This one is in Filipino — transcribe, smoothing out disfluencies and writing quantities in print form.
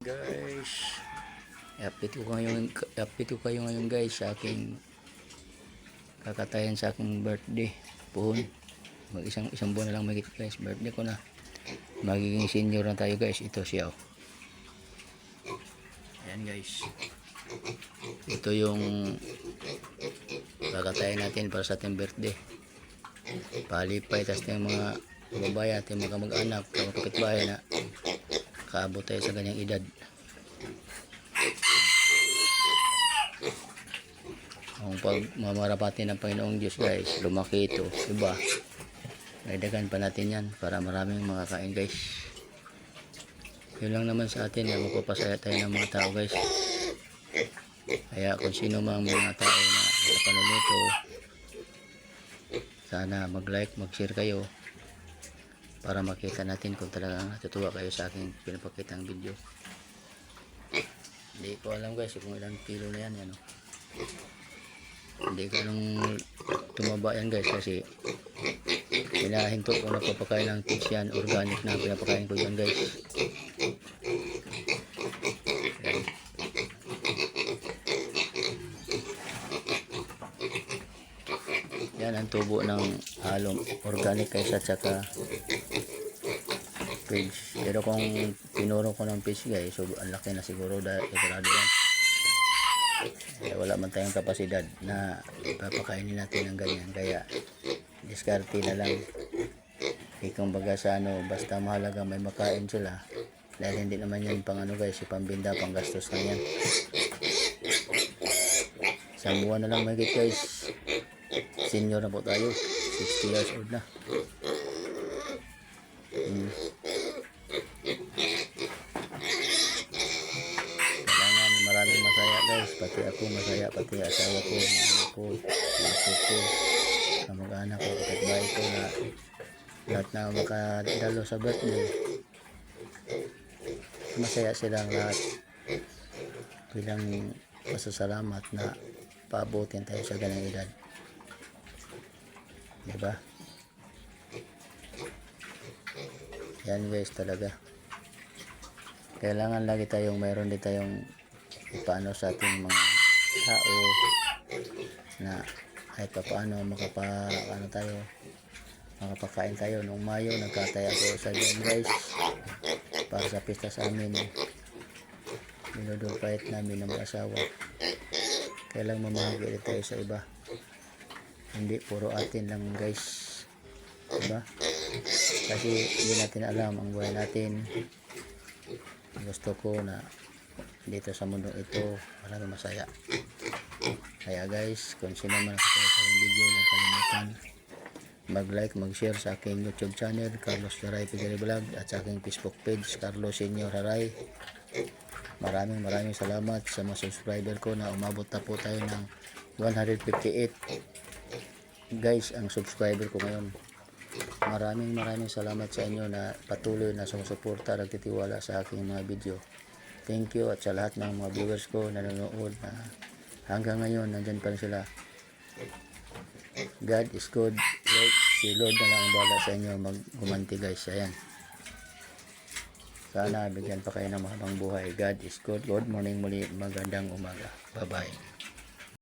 Guys, update ko kayo ngayon guys sa aking kakatayan sa aking birthday puhon. Isang buwan na lang magigit guys, birthday ko na. Magiging senior na tayo guys. Ito siya oh. Ayan guys, ito yung kakatayan natin para sa ating birthday. Palipay, tas yung mga kababayan at yung mga mag-anak, mga kapitbahay na kaabot tayo sa ganyang edad. Ang pagmamarapati ng Panginoong Diyos guys, lumaki ito, diba? Dagdagan pa natin yan para maraming makakain guys. Yun lang naman sa atin na magpapasaya tayo ng mga tao guys. Kaya kung sino mang mga tao na napanood nito, sana mag-like, mag-share kayo para makita natin kung talagang natutuwa kayo sa aking pinapakitang video. Hindi ko alam guys kung ilang kilo na yan, yan oh. Hindi ko nung tumaba yan guys kasi pinahinto ko na papakain ng fish yan, organic na pinapakain ko yan guys. Yan ang tubo ng halong organic kaysa tsaka fish. Pero kung tinuro ko ng fish guys, so ang laki na siguro dahil sigurado yan. Wala man tayong kapasidad na papakainin natin ng ganyan, kaya diskarte na lang. Kung baga sa ano, basta mahalaga may makain sila, dahil hindi naman yan pang ano guys, pambinda, pang gastos na yan. Isang buwan na lang mahigit guys, senior na po tayo, 60 years old na. Kailangan maraming masaya guys, pati ako masaya, pati asawa ko, mga anak ko, kamag-anak ko, kapitbahay ko, na lahat na makadalo sa birthday, masaya silang lahat bilang pasasalamat na paabutin tayo sa ganang edad, diba? Yan guys, talaga kailangan lagi tayong mayroon din tayong paano sa ating mga tao na kahit pa paano makapakain tayo. Noong Mayo nagkataya ako sa John guys para sa pista sa amin, dinudupait namin ng mga asawa. Kailang mamahagi tayo sa iba, hindi puro atin lang guys, diba? Kasi hindi natin alam ang buhay natin. Gusto ko na dito sa mundo ito marami masaya. Kaya guys, kung sino man nakita sa video, huwag kalimutan mag-like, mag-share sa aking YouTube channel Carlos Haray Pigari Vlog at sa aking Facebook page Carlos Senior Haray. Maraming salamat sa mga subscriber ko na umabot na po tayo ng 158 guys ang subscriber ko ngayon. Maraming salamat sa inyo na patuloy na sumusuporta, nagtitiwala sa aking mga video. Thank you. At sa lahat ng mga viewers ko na nanonood na hanggang ngayon nandyan pa rin sila. God is good. Si Lord na lang ang bahala sa inyo gumanti guys. Ayan, sana bigyan pa kayo ng mahabang buhay. God is good. Lord, morning muli, magandang umaga. Bye bye.